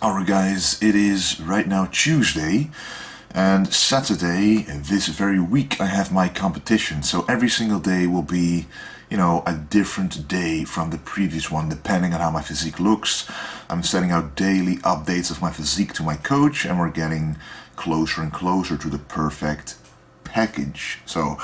Alright guys, it is right now Tuesday and Saturday this very week I have my competition, so every single day will be, a different day from the previous one depending on how my physique looks. I'm sending out daily updates of my physique to my coach and we're getting closer and closer to the perfect package. So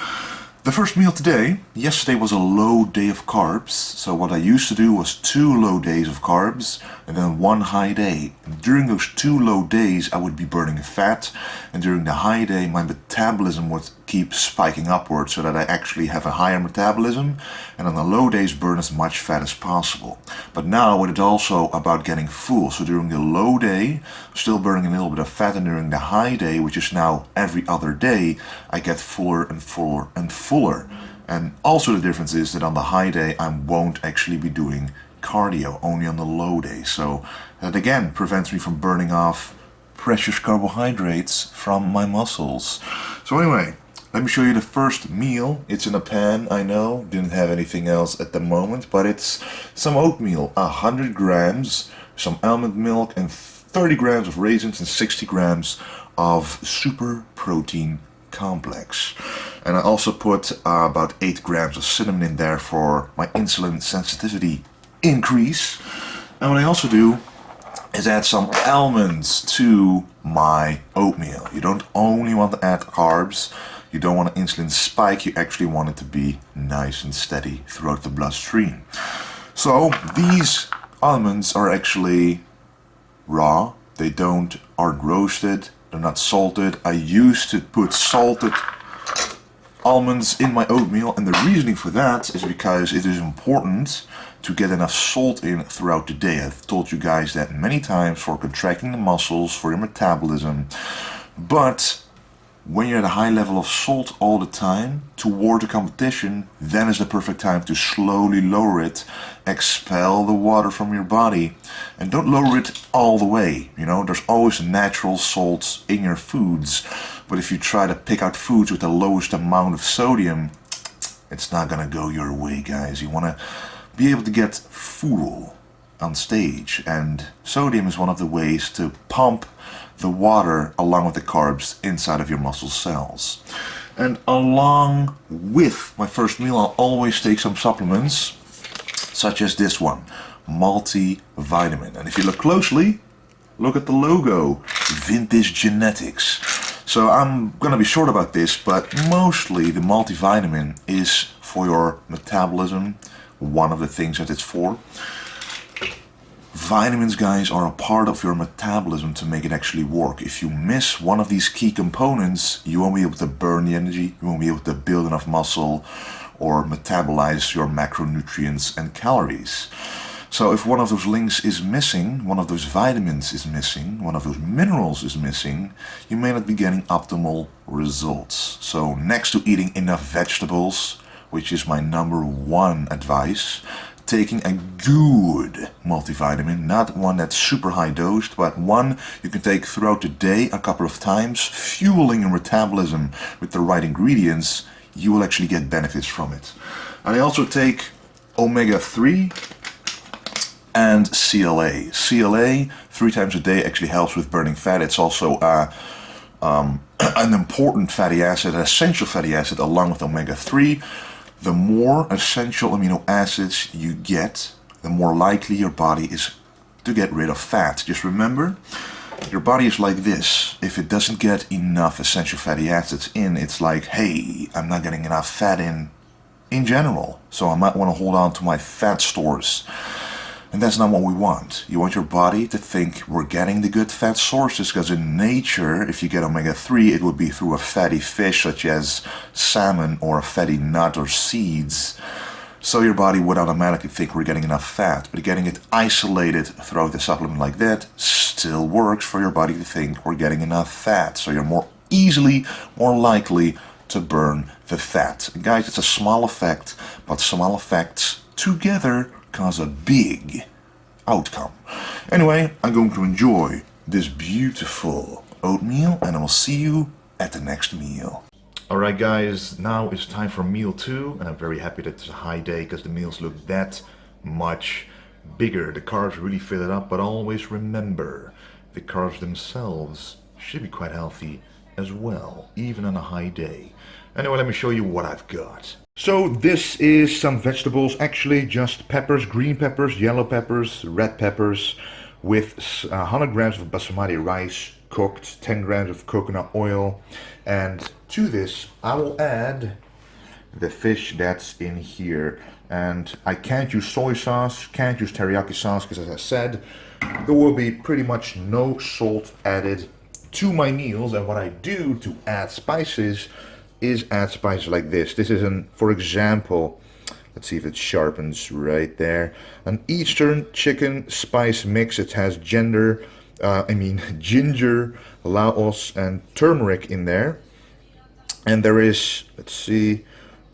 the first meal today, yesterday was a low day of carbs, so what I used to do was 2 low days of carbs and then 1 high day. And during those 2 low days I would be burning fat, and during the high day my metabolism would keep spiking upwards so that I actually have a higher metabolism, and on the low days burn as much fat as possible. But now it is also about getting full, so during the low day I'm still burning a little bit of fat, and during the high day, which is now every other day, I get fuller and fuller and fuller. And also the difference is that on the high day I won't actually be doing cardio, only on the low day. So that again prevents me from burning off precious carbohydrates from my muscles. So anyway, let me show you the first meal. It's in a pan, I know, didn't have anything else at the moment, but it's some oatmeal, 100 grams, some almond milk, and 30 grams of raisins, and 60 grams of super protein complex. And I also put about 8 grams of cinnamon in there for my insulin sensitivity increase. And what I also do is add some almonds to my oatmeal. You don't only want to add carbs, you don't want an insulin spike, you actually want it to be nice and steady throughout the bloodstream. So these almonds are actually raw, they aren't roasted, they're not salted. I used to put salted almonds in my oatmeal, and the reasoning for that is because it is important to get enough salt in throughout the day. I've told you guys that many times, for contracting the muscles, for your metabolism. But when you're at a high level of salt all the time toward the competition, then is the perfect time to slowly lower it, expel the water from your body, and don't lower it all the way. There's always natural salts in your foods, but if you try to pick out foods with the lowest amount of sodium, it's not gonna go your way, guys. You wanna be able to get full on stage, and sodium is one of the ways to pump the water along with the carbs inside of your muscle cells. And along with my first meal I'll always take some supplements, such as this one, Multivitamin. And if you look closely, look at the logo, Vintage Genetics. So I'm gonna be short about this, but mostly the multivitamin is for your metabolism, one of the things that it's for. Vitamins, guys, are a part of your metabolism to make it actually work. If you miss one of these key components, you won't be able to burn the energy, you won't be able to build enough muscle or metabolize your macronutrients and calories. So if one of those links is missing, one of those vitamins is missing, one of those minerals is missing, you may not be getting optimal results. So next to eating enough vegetables, which is my #1 advice, taking a good multivitamin, not one that's super high dosed, but one you can take throughout the day a couple of times, fueling your metabolism with the right ingredients, you will actually get benefits from it. And I also take omega-3 and CLA. CLA 3 times a day actually helps with burning fat. It's also an important fatty acid, an essential fatty acid, along with omega-3. The more essential amino acids you get, the more likely your body is to get rid of fat. Just remember, your body is like this. If it doesn't get enough essential fatty acids in, it's like, hey, I'm not getting enough fat in general, so I might want to hold on to my fat stores. And that's not what we want. You want your body to think we're getting the good fat sources, because in nature, if you get omega-3, it would be through a fatty fish such as salmon or a fatty nut or seeds. So your body would automatically think we're getting enough fat. But getting it isolated throughout the supplement like that still works for your body to think we're getting enough fat. So you're more likely to burn the fat. And guys, it's a small effect, but small effects together cause a big outcome. Anyway, I'm going to enjoy this beautiful oatmeal, and I will see you at the next meal. Alright guys, now it's time for meal 2, and I'm very happy that it's a high day because the meals look that much bigger. The carbs really fill it up, but always remember, the carbs themselves should be quite healthy as well, even on a high day. Anyway, let me show you what I've got. So this is some vegetables, actually just peppers, green peppers, yellow peppers, red peppers, with 100 grams of basmati rice cooked, 10 grams of coconut oil, and to this I will add the fish that's in here. And I can't use soy sauce, can't use teriyaki sauce, because as I said, there will be pretty much no salt added to my meals. And what I do to add spices is add spices like this. This is for example, let's see if it sharpens right there, an Eastern chicken spice mix. It has ginger, Laos, and turmeric in there. And there is, let's see,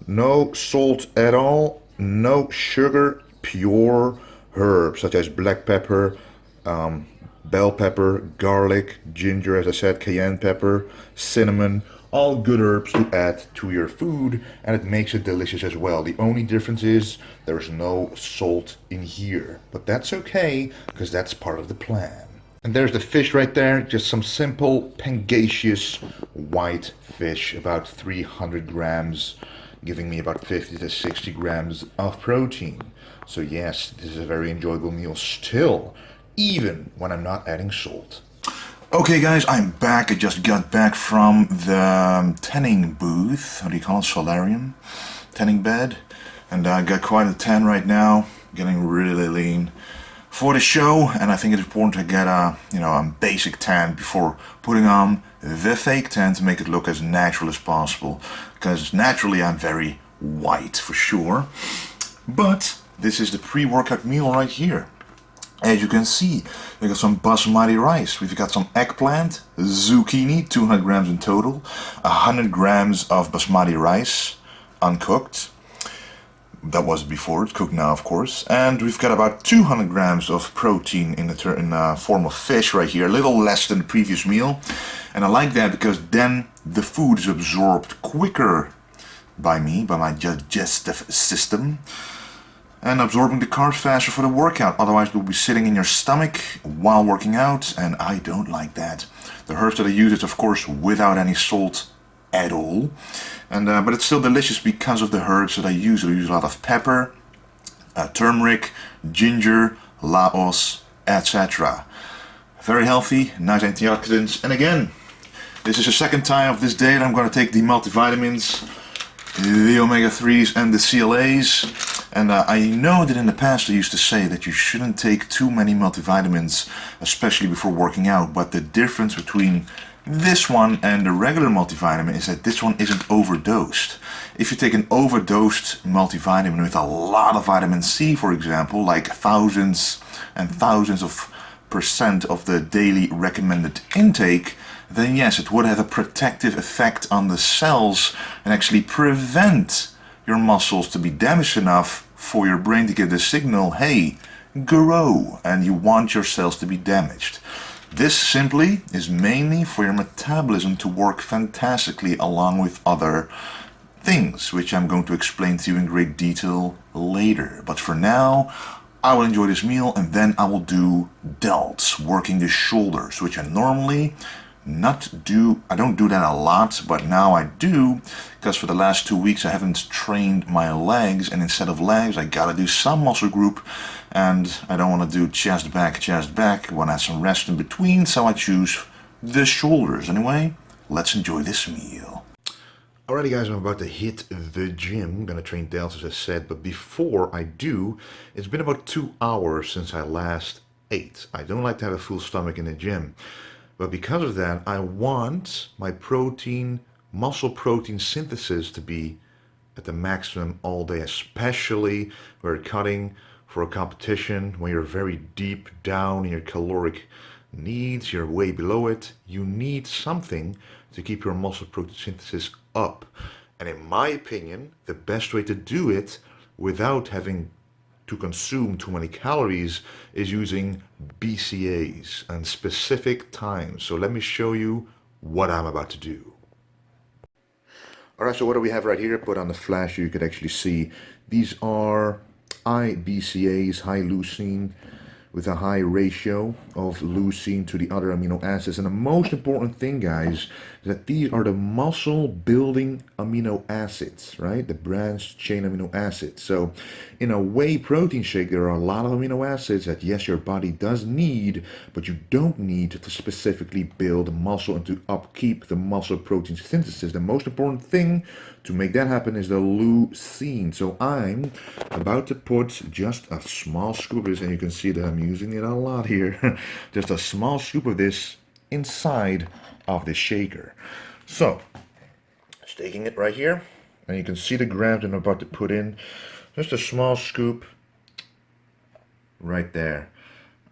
no salt at all, no sugar, pure herbs such as black pepper, bell pepper, garlic, ginger, as I said, cayenne pepper, cinnamon, all good herbs to add to your food, and it makes it delicious as well. The only difference is there's no salt in here, but that's okay because that's part of the plan. And there's the fish right there, just some simple pangasius white fish, about 300 grams, giving me about 50 to 60 grams of protein. So yes, this is a very enjoyable meal still, even when I'm not adding salt. Okay guys, I'm back. I just got back from the tanning booth, what do you call it, solarium, tanning bed. And I got quite a tan right now, getting really lean for the show, and I think it's important to get a basic tan before putting on the fake tan to make it look as natural as possible, because naturally I'm very white for sure. But this is the pre-workout meal right here. As you can see, we got some basmati rice, we've got some eggplant, zucchini, 200 grams in total, 100 grams of basmati rice, uncooked. That was before, it's cooked now of course. And we've got about 200 grams of protein in the form of fish right here, a little less than the previous meal. And I like that because then the food is absorbed quicker by me, by my digestive system, and absorbing the carbs faster for the workout. Otherwise it will be sitting in your stomach while working out, and I don't like that. The herbs that I use is of course without any salt at all, and but it's still delicious because of the herbs that I use. I use a lot of pepper, turmeric, ginger, Laos, etc. Very healthy, nice antioxidants. And again, this is the second time of this day that I'm going to take the multivitamins, the omega-3s and the CLAs. And I know that in the past I used to say that you shouldn't take too many multivitamins, especially before working out, but the difference between this one and the regular multivitamin is that this one isn't overdosed. If you take an overdosed multivitamin with a lot of vitamin C, for example, like thousands and thousands of % of the daily recommended intake, then yes, it would have a protective effect on the cells and actually prevent your muscles to be damaged enough for your brain to get the signal, hey, grow, and you want your cells to be damaged. This simply is mainly for your metabolism to work fantastically along with other things, which I'm going to explain to you in great detail later. But for now, I will enjoy this meal and then I will do delts, working the shoulders, which I normally I don't do that a lot, but now I do, because for the last 2 weeks I haven't trained my legs, and instead of legs I gotta do some muscle group, and I don't want to do chest back, I want to have some rest in between, so I choose the shoulders. Anyway, let's enjoy this meal. Alrighty guys, I'm about to hit the gym. I'm gonna train delts as I said, but before I do, it's been about 2 hours since I last ate. I don't like to have a full stomach in the gym. But because of that, I want my muscle protein synthesis to be at the maximum all day, especially when you're cutting for a competition, when you're very deep down in your caloric needs, you're way below it. You need something to keep your muscle protein synthesis up. And in my opinion, the best way to do it without having to consume too many calories is using BCAAs and specific times. So let me show you what I'm about to do. Alright, so what do we have right here? Put on the flash, you can actually see these are IBCAs, high leucine, with a high ratio of leucine to the other amino acids. And the most important thing, guys, is that these are the muscle building amino acids, right? The branched chain amino acids. So in a whey protein shake, there are a lot of amino acids that, yes, your body does need, but you don't need to specifically build muscle and to upkeep the muscle protein synthesis. The most important thing to make that happen is the leucine. So I'm about to put just a small scoop of this, and you can see that I'm using it a lot here. Just a small scoop of this inside of the shaker. So, just taking it right here, and you can see the grams that I'm about to put in. Just a small scoop right there.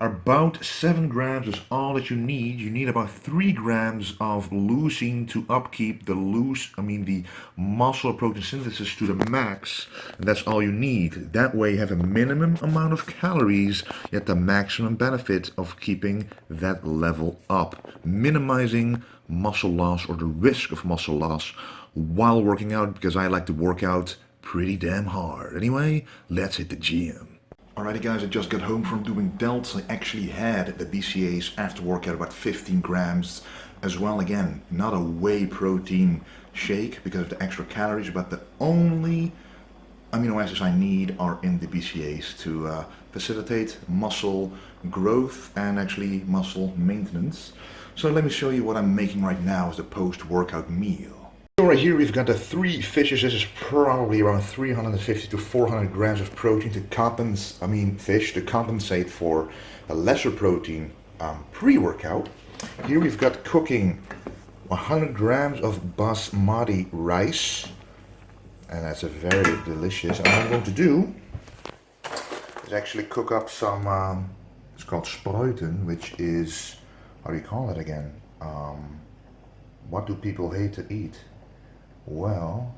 About 7 grams is all that you need. You need about 3 grams of leucine to upkeep the the muscle protein synthesis to the max. And that's all you need. That way you have a minimum amount of calories, yet the maximum benefit of keeping that level up. Minimizing muscle loss or the risk of muscle loss while working out, because I like to work out pretty damn hard. Anyway, let's hit the gym. Alrighty guys, I just got home from doing delts. I actually had the BCAAs after workout, about 15 grams as well. Again, not a whey protein shake because of the extra calories, but the only amino acids I need are in the BCAAs to facilitate muscle growth and actually muscle maintenance. So let me show you what I'm making right now as a post-workout meal. So right here we've got the 3 fishes. This is probably around 350 to 400 grams of protein to compensate for a lesser protein pre-workout. Here we've got cooking 100 grams of basmati rice, and that's a very delicious. And what I'm going to do is actually cook up some, it's called spruiten, which is, how do you call it again? What do people hate to eat? Well,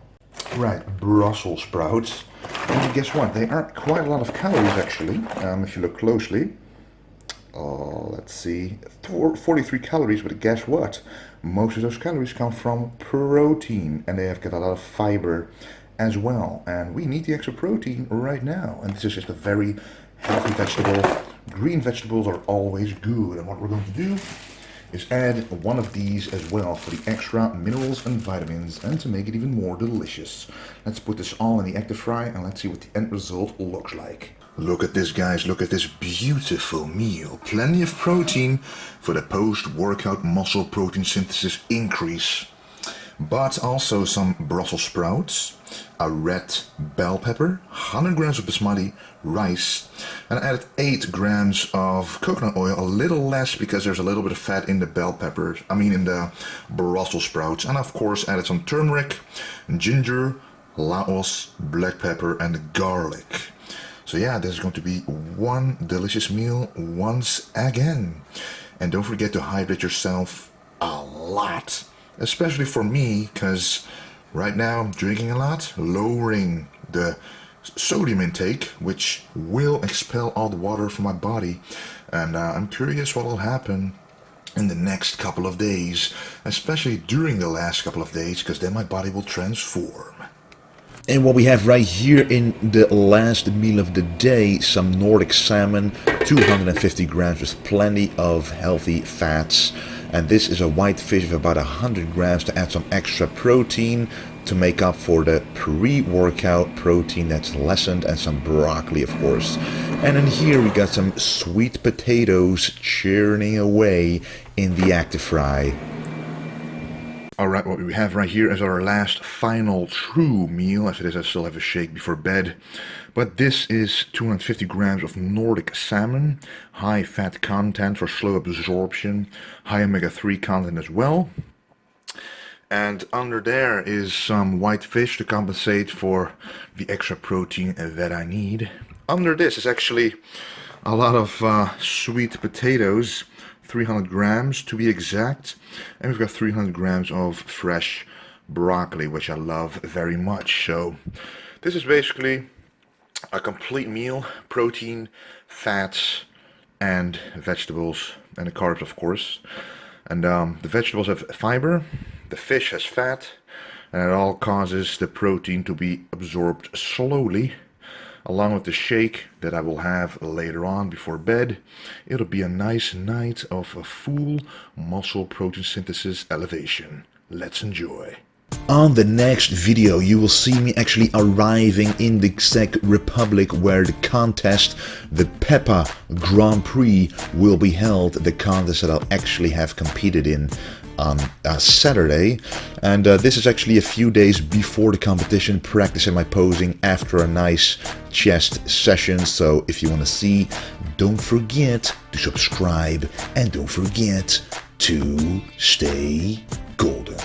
right, Brussels sprouts. And guess what? They are quite a lot of calories actually, if you look closely. Let's see, 43 calories, but guess what? Most of those calories come from protein, and they have got a lot of fiber as well. And we need the extra protein right now. And this is just a very healthy vegetable. Green vegetables are always good. And what we're going to do is add one of these as well for the extra minerals and vitamins and to make it even more delicious. Let's put this all in the active fry and let's see what the end result looks like. Look at this, guys. Look at this beautiful meal. Plenty of protein for the post-workout muscle protein synthesis increase. But also some Brussels sprouts, a red bell pepper, 100 grams of basmati rice, and I added 8 grams of coconut oil, a little less because there's a little bit of fat in the bell peppers, in the Brussels sprouts, and of course added some turmeric, ginger, Laos, black pepper, and garlic. So yeah, this is going to be one delicious meal once again. And don't forget to hydrate yourself a lot. Especially for me, because right now I'm drinking a lot, lowering the sodium intake, which will expel all the water from my body. And I'm curious what will happen in the next couple of days, especially during the last couple of days, because then my body will transform. And what we have right here in the last meal of the day, some Nordic salmon, 250 grams with plenty of healthy fats. And this is a white fish of about 100 grams to add some extra protein to make up for the pre-workout protein that's lessened, and some broccoli, of course. And in here we got some sweet potatoes churning away in the active fry. Alright, what we have right here is our last final true meal. As it is, I still have a shake before bed. But this is 250 grams of Nordic salmon, high fat content for slow absorption, high omega-3 content as well. And under there is some white fish to compensate for the extra protein that I need. Under this is actually a lot of sweet potatoes, 300 grams to be exact, and we've got 300 grams of fresh broccoli, which I love very much. So this is basically a complete meal: protein, fats, and vegetables, and the carbs, of course. And the vegetables have fiber, the fish has fat, and it all causes the protein to be absorbed slowly along with the shake that I will have later on before bed. It'll be a nice night of a full muscle protein synthesis elevation. Let's enjoy. On the next video, you will see me actually arriving in the Czech Republic where the contest, the PEPA Grand Prix, will be held. The contest that I'll actually have competed in on Saturday. And this is actually a few days before the competition, practicing my posing after a nice chest session. So if you want to see, don't forget to subscribe and don't forget to stay golden.